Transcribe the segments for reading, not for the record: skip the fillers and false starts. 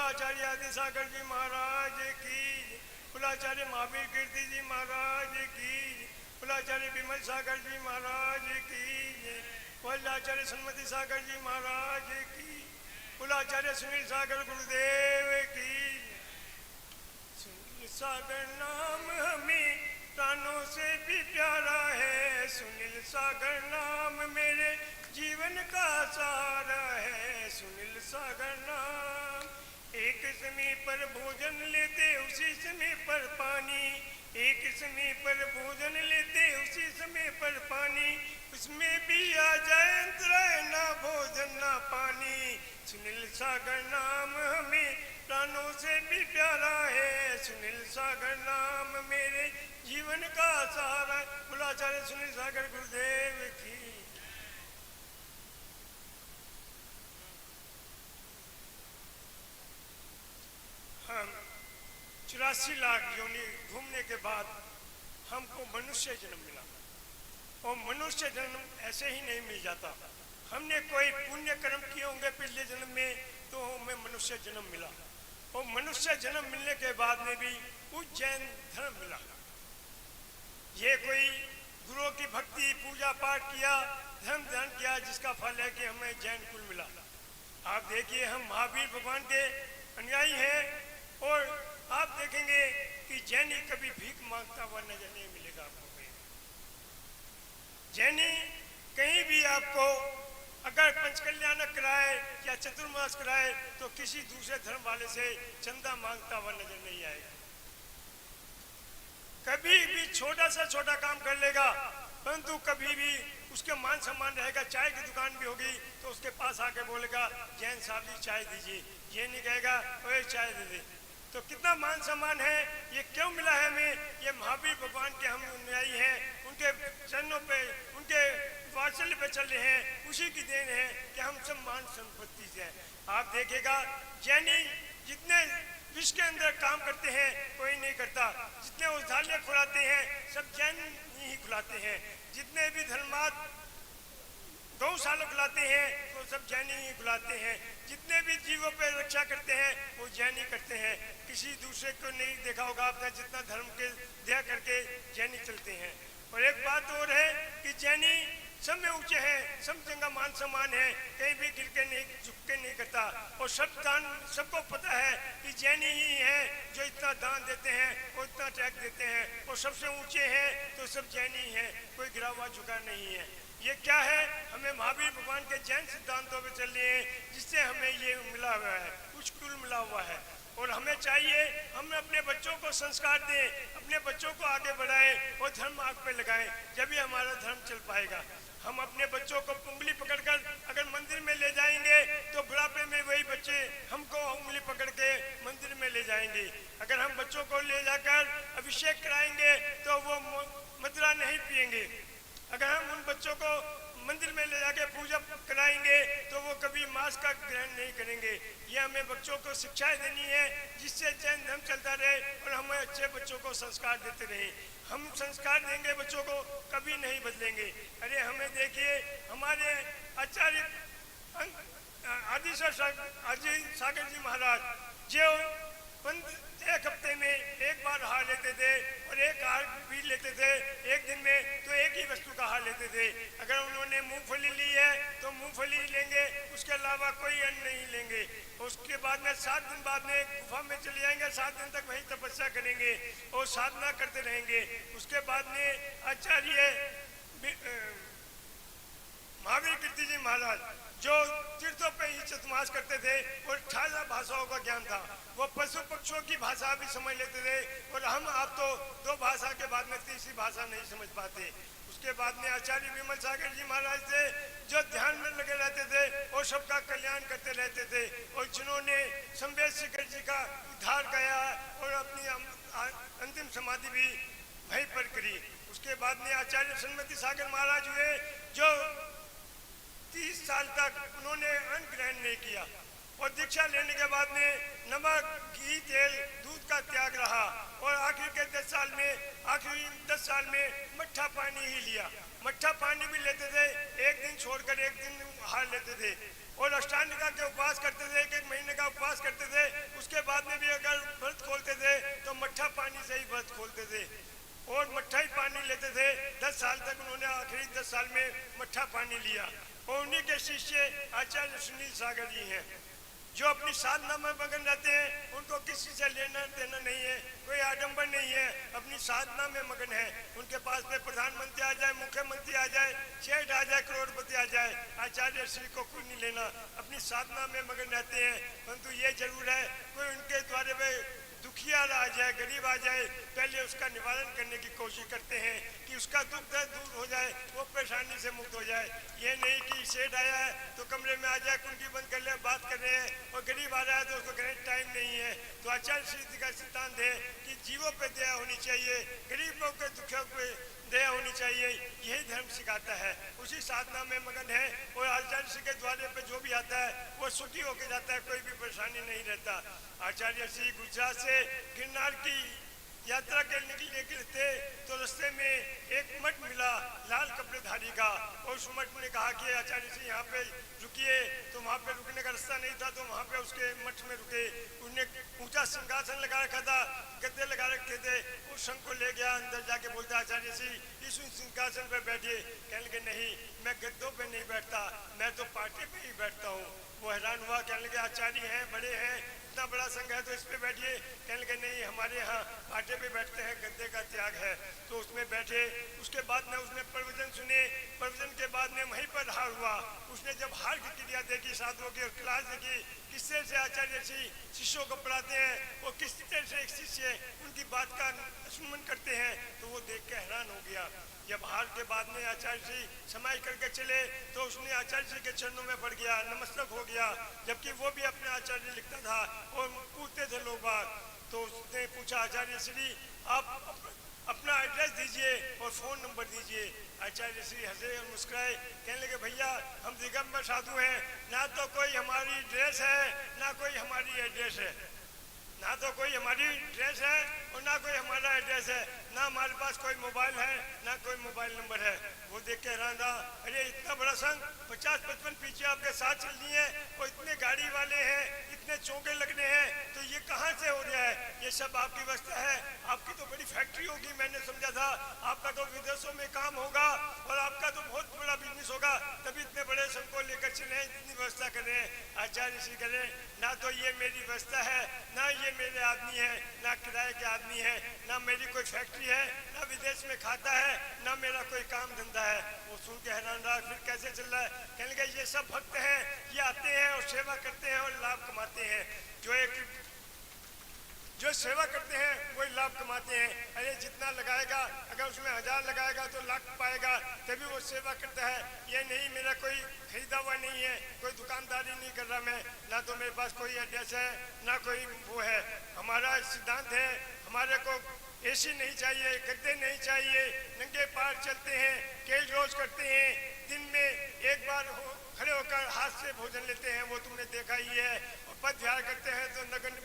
कुलाचार्य आदि सागर जी महाराज की, कुलाचार्य महावीर कीर्ति जी महाराज की, कुलाचार्य विमल सागर जी महाराज की, कुलाचार्य सन्मति सागर जी महाराज की, कुलाचार्य सुनील सागर गुरुदेव की। सुनील सागर नाम हमें प्राणों से भी प्यारा है, सुनील सागर नाम मेरे जीवन का सहारा है, सुनील सागर नाम। एक समय पर भोजन लेते उसी समय पर पानी, एक समय पर भोजन लेते उसी समय पर पानी, उसमें भी आ जाए अंतराय ना भोजन ना पानी। सुनील सागर नाम हमें प्राणों से भी प्यारा है, सुनील सागर नाम मेरे जीवन का सहारा। कुलाचार्य सुनील सागर गुरुदेव की। हम 84 लाख योनि घूमने के बाद हमको मनुष्य जन्म मिला, और मनुष्य जन्म ऐसे ही नहीं मिल जाता। हमने कोई पुण्य कर्म किए होंगे पिछले जन्म में, तो हमें मनुष्य जन्म मिला, और मनुष्य जन्म मिलने के बाद में भी कुछ जैन धर्म मिला। ये कोई गुरुओं की भक्ति पूजा पाठ किया, धर्म ध्यान किया, जिसका फल है कि हमें जैन कुल मिला। आप देखिए हम महावीर भगवान के अनुयायी हैं, और आप देखेंगे कि जैनी कभी भीख मांगता हुआ नजर नहीं मिलेगा आपको कहीं। जैनी कहीं भी आपको अगर पंचकल्याणक कराए या चतुर्मास कराए तो किसी दूसरे धर्म वाले से चंदा मांगता हुआ नजर नहीं आएगा। कभी भी छोटा सा छोटा काम कर लेगा, परंतु कभी भी उसके मान सम्मान रहेगा। चाय की दुकान भी होगी तो उसके पास आके बोलेगा जैन साहब जी चाय दीजिए, ये नहीं कहेगा ओए चाय दे दे। तो कितना मान सम्मान है, ये क्यों मिला है हमें? ये महावीर भगवान के हम अनुयायी हैं, उनके चरणों पे उनके वात्सल्य पे चल रहे हैं, उसी की देन है कि हम सब मान संपत्ति से हैं। आप देखेगा जैनी जितने विश्व के अंदर काम करते हैं कोई नहीं करता, जितने औषधालय खुलाते हैं सब जैन ही खुलाते हैं, जितने भी धर्मार्थ गौशाला खुलाते हैं वो सब जैनी ही खुलाते हैं, जितने भी जीवों पे रक्षा करते हैं वो जैनी करते हैं। किसी दूसरे को नहीं देखा होगा आपने, जितना धर्म के दया करके जैनी चलते हैं। और एक बात और है कि जैनी सब में ऊंचे हैं, सब जगह मान सम्मान है, कहीं भी गिर के नहीं झुक के नहीं करता। और सब दान सबको पता है कि जैनी ही है जो इतना दान देते हैं और इतना टैक्स देते हैं, और सबसे ऊंचे हैं तो सब जैनी हैं, कोई गिरा हुआ झुका नहीं है। ये क्या है? हमें महावीर भगवान के जैन सिद्धांतों पे चल रहे हैं, जिससे हमें ये मिला हुआ है, कुछ कुल मिला हुआ है। और हमें चाहिए हम अपने बच्चों को संस्कार दें, अपने बच्चों को आगे बढ़ाएं और धर्म आग पे लगाएं, जब भी हमारा धर्म चल पाएगा। हम अपने बच्चों को उंगली पकड़कर अगर मंदिर में ले जाएंगे तो बुढ़ापे में वही बच्चे हमको उंगली पकड़ के मंदिर में ले जाएंगे। अगर हम बच्चों को ले जाकर अभिषेक कराएंगे तो वो मदिरा नहीं पिएंगे। अगर हम उन बच्चों को मंदिर में ले जाके पूजा कराएंगे तो वो कभी मांस का ग्रहण नहीं करेंगे। ये हमें बच्चों को शिक्षाएं देनी है, जिससे जैन धर्म चलता रहे और हमें अच्छे बच्चों को संस्कार देते रहे। हम संस्कार देंगे बच्चों को, कभी नहीं बदलेंगे। अरे हमें देखिए हमारे आचार्य आदि सागर जी महाराज जो एक हफ्ते में एक बार हार लेते थे और एक हार भी लेते थे एक दिन में, तो एक ही वस्तु का हार लेते थे। अगर उन्होंने मूंगफली ली है तो मूंगफली लेंगे, उसके अलावा कोई अन्न नहीं लेंगे। उसके बाद में 7 दिन बाद में गुफा में चले जाएंगे, 7 दिन तक वही तपस्या करेंगे और साधना करते रहेंगे। उसके बाद में आचार्य महावीर कीर्ति जी महाराज जो तीर्थों पे ही चतुर्मास करते थे और 18 भाषाओं का ज्ञान था, वो पशु पक्षियों की भाषा भी समझ लेते थे। और हम आप तो 2 भाषा के बाद में तीसरी भाषा नहीं समझ पाते। उसके बाद में आचार्य विमल सागर जी महाराज थे जो ध्यान में लगे रहते थे और सबका कल्याण करते रहते थे, और जिन्होंने संवेद शिखर जी का उद्धार किया और अपनी अंतिम समाधि भी वहीं पर करी। उसके बाद में आचार्य सन्मति सागर महाराज हुए जो 30 साल तक उन्होंने अन्न ग्रहण नहीं किया, और दीक्षा लेने के बाद में नमक घी तेल दूध का त्याग रहा, और आखिर के 10 साल में मट्ठा पानी ही लिया। मट्ठा पानी भी लेते थे, एक दिन छोड़कर एक दिन हार लेते थे, और अष्टांगिका के उपवास करते थे, एक महीने का उपवास करते थे। उसके बाद में भी अगर व्रत खोलते थे तो मट्ठा पानी से ही व्रत खोलते थे और मट्ठा ही पानी लेते थे। 10 साल तक उन्होंने आखिरी 10 साल में मट्ठा पानी लिया। और उन्हीं के शिष्य आचार्य सुनील सागर जी हैं, जो अपनी साधना में मगन रहते हैं। उनको किसी से लेना देना नहीं है, कोई आडंबर नहीं है, अपनी साधना में मगन है। उनके पास में प्रधानमंत्री आ जाए, मुख्यमंत्री आ जाए, सेठ आ जाए, करोड़पति आ जाए, आचार्य श्री को कोई नहीं लेना, अपनी साधना में मगन रहते हैं। परंतु ये जरूर है, कोई उनके द्वारे में दुखिया आ जाए, गरीब आ जाए, पहले उसका निवारण करने की कोशिश करते हैं कि उसका दुख दर्द दूर हो जाए, वो परेशानी से मुक्त हो जाए। ये नहीं कि सेठ आया है तो कमरे में आ जाए, कुंडी बंद कर ले, बात कर रहे हैं, और गरीब आ रहा है तो उसको कहने टाइम नहीं है। तो आचार्य श्री का सिद्धांत है कि जीवों पे दया होनी चाहिए, गरीबों के दुखियों पे दया होनी चाहिए, यही धर्म सिखाता है। उसी साधना में मगन है, और आचार्य श्री के द्वारे पे जो भी आता है वो सुखी होकर जाता है, कोई भी परेशानी नहीं रहता। आचार्य श्री गुजरात से गिरनार की यात्रा के निकले थे तो रास्ते में एक मठ मिला लाल कपड़ेधारी का, और उस मठ ने कहा कि आचार्य जी यहाँ पे रुकिए। तो वहाँ पे रुकने का रास्ता नहीं था, तो वहाँ पे उसके मठ में रुके। उन्हें ऊंचा सिंहासन लगा रखा था, गद्दे लगा रखे थे। उस संघ को ले गया, अंदर जाके बोलता आचार्य जी इस सिंहासन पे बैठिए। कहने लगे नहीं, मैं गद्दों पे नहीं बैठता, मैं तो पाटे पे ही बैठता हूँ। वो हैरान हुआ, कहने लगे आचार्य हैं, बड़े हैं, इतना बड़ा संघ है तो इस पे बैठिए। कहने लगे नहीं, हमारे यहाँ पाटे पे बैठते हैं, गद्दे का त्याग है। तो उसमें बैठे। उसके बाद में उसने प्रवचन सुने, प्रवचन के बाद में वहीं पर हार हुआ। उसने जब हार की क्रिया देखी, साधुओं की क्लास देखी, किस तरह से आचार्य जी शिष्यों को पढ़ाते हैं, वो किस तरह से एक शिष्य उनकी बात का सुमन करते हैं, तो वो देख के हैरान हो गया। जब हार के बाद में आचार्य जी समाई करके चले तो उसने आचार्य जी के चरणों में पड़ गया, नमस्तक हो गया। जबकि वो भी अपने आचार्य लिखता था और पूछते थे लोग बात। तो उसने पूछा आचार्य श्री आप अपना एड्रेस दीजिए और फोन नंबर दीजिए। आचार्य श्री हंसे और मुस्कुराए, कहने लगे भैया हम दिगंबर साधु हैं, ना तो कोई हमारी ड्रेस है ना कोई हमारी एड्रेस है, ना तो कोई हमारी ड्रेस है और ना कोई हमारा एड्रेस है, ना हमारे पास कोई मोबाइल है ना कोई मोबाइल नंबर है। वो देख के हैरान रहा, अरे इतना बड़ा संघ, 50-55 पीछे आपके साथ चल रही है और इतने गाड़ी वाले हैं, इतने चौके लगने हैं, तो ये कहाँ से हो रहा है? ये सब आपकी व्यवस्था है, आपकी तो बड़ी फैक्ट्री होगी। मैंने समझा था आपका तो विदेशों में काम होगा और आपका तो बहुत बड़ा बिजनेस होगा, तभी इतने बड़े संघ को लेकर चले, इतनी व्यवस्था कर रहे हैं। आचार्य श्री कह रहे ना तो ये मेरी व्यवस्था है, ना ये मेरे आदमी है, ना किराए के आदमी है, ना मेरी कोई फैक्ट्री है, ना विदेश में खाता है, ना मेरा कोई काम धंधा है। वो सुन के हैरान रहा, फिर कैसे चल रहा है? कहने लगे ये सब भक्त हैं, ये आते हैं और सेवा करते हैं और लाभ कमाते हैं। जो सेवा करते हैं वही लाभ कमाते हैं। अरे जितना लगाएगा, अगर उसमें 1000 लगाएगा तो लाख पाएगा, तभी वो सेवा करता है। ये नहीं मेरा कोई खरीदा हुआ नहीं है, कोई दुकानदारी नहीं कर रहा मैं, ना तो मेरे पास कोई एड्रेस है ना कोई वो है। हमारा सिद्धांत है, हमारे को एसी नहीं चाहिए, गद्दे नहीं चाहिए, नंगे पार चलते हैं, केल रोज करते हैं, दिन में एक बार खड़े होकर हाथ से भोजन लेते हैं, वो तुमने देखा ही है। और पद ध्यान करते हैं तो नगन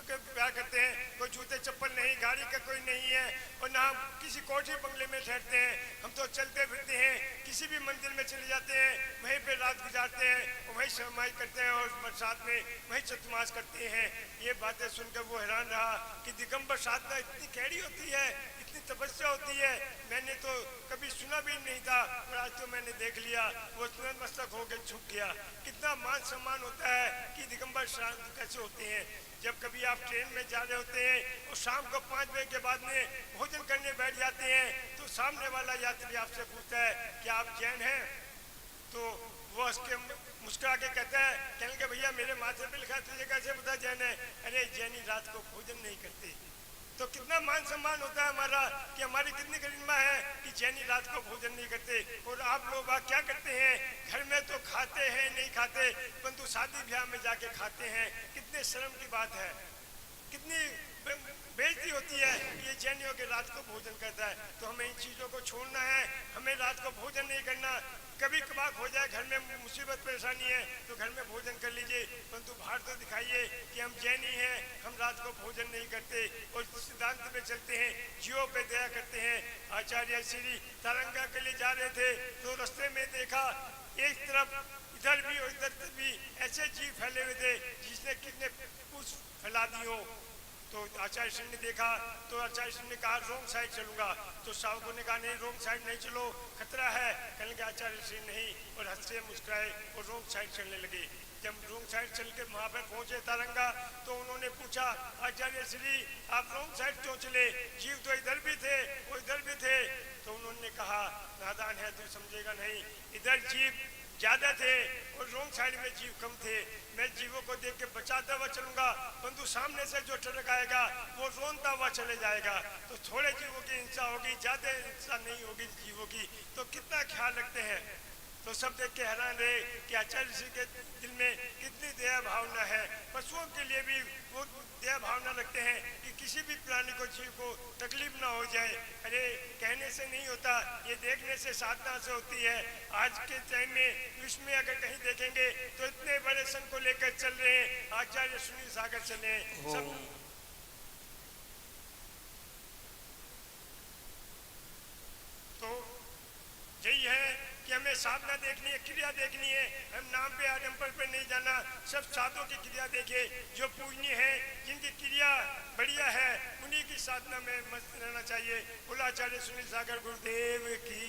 प्यार करते हैं, कोई जूते चप्पल नहीं, गाड़ी का कोई नहीं है, और ना हम किसी कोठी बंगले में ठहरते हैं। हम तो चलते फिरते हैं, किसी भी मंदिर में चले जाते हैं, वहीं पे रात गुजारते हैं और वहीं समाई करते हैं और बरसात में वहीं चतुर्मास करते हैं। ये बातें सुनकर वो हैरान रहा कि दिगंबर साधना इतनी कैड़ी होती है, इतनी तपस्या होती है, मैंने तो कभी सुना भी नहीं था, और आज तो मैंने देख लिया। वो नतमस्तक होकर झुक गया। कितना मान सम्मान होता है कि दिगंबर साधु कैसे होते हैं। जब कभी आप ट्रेन में जा रहे होते हैं और शाम को 5 बजे के बाद में भोजन करने बैठ जाते हैं, तो सामने वाला यात्री आपसे पूछता है कि आप जैन हैं? तो वो उसके मुस्कुरा के कहता है, कहने के भैया मेरे माथे पे लिखा है, तुझे कैसे पता जैन है? अरे जैनी रात को भोजन नहीं करते। तो कितना मान सम्मान होता है हमारा कि हमारी कितनी गरिमा है कि जैनी रात को भोजन नहीं करते। और आप लोग क्या करते हैं? घर में तो खाते हैं नहीं खाते, परंतु शादी ब्याह में जाके खाते हैं। कितने शर्म की बात है, कितनी बेइज्जती होती है ये जैनियों के रात को भोजन करता है। तो हमें इन चीज़ों को छोड़ना है, हमें रात को भोजन नहीं करना। कभी कभार हो जाए घर में मुसीबत परेशानी है तो घर में भोजन कर लीजिए, परंतु बाहर तो दिखाइए कि हम जैनी हैं, हम रात को भोजन नहीं करते और सिद्धांत पे चलते हैं, जीवों पे दया करते हैं। आचार्य श्री तरंगा के लिए जा रहे थे तो रास्ते में देखा एक तरफ इधर भी और इधर भी ऐसे जीव फैले हुए थे जिसने कितने कुछ फैला दी हो। तो आचार्य श्री ने देखा तो आचार्य श्री ने कहा रोंग साइड चलूंगा, तो शावकों ने कहा नहीं रोंग साइड नहीं चलो, खतरा है। कहने लगे आचार्य श्री नहीं, और हंसे मुस्कुराए और रोंग साइड चलने लगे। जब रोंग साइड चल के वहां पर पहुंचे तरंगा तो उन्होंने पूछा आचार्य श्री आप रोंग साइड क्यों चले, जीव तो इधर भी थे वो इधर भी थे। तो उन्होंने कहा नादान है तू समझेगा नहीं, इधर जीव ज्यादा थे और रोंग साइड में जीव कम थे। मैं जीवों को देख के बचाता हुआ चलूंगा, परंतु सामने से जो ट्रक आएगा वो रोनता हुआ चले जाएगा। तो थोड़े जीवों की हिंसा होगी, ज्यादा हिंसा नहीं होगी जीवों की, तो कितना ख्याल रखते हैं। तो सब देख के हैरान रहे कि आचार्य जी के दिल में कितनी दया भावना है। पशुओं के लिए भी वो दया भावना रखते हैं कि किसी भी प्राणी को जीव को तकलीफ ना हो जाए। अरे कहने से नहीं होता, ये देखने से साधना से होती है। आज के टाइम में विश्व में अगर कहीं देखेंगे तो इतने बड़े संघ को लेकर चल रहे हैं, आचार्य सुनील सागर चले हैं सब। तो यही है कि हमें साधना देखनी है, क्रिया देखनी है। हम नाम पे आडंबर पे नहीं जाना, सब साधुओं की क्रिया देखे जो पूजनीय है, जिनकी क्रिया बढ़िया है, उन्हीं की साधना में मस्त रहना चाहिए। बोला आचार्य सुनील सागर गुरुदेव की।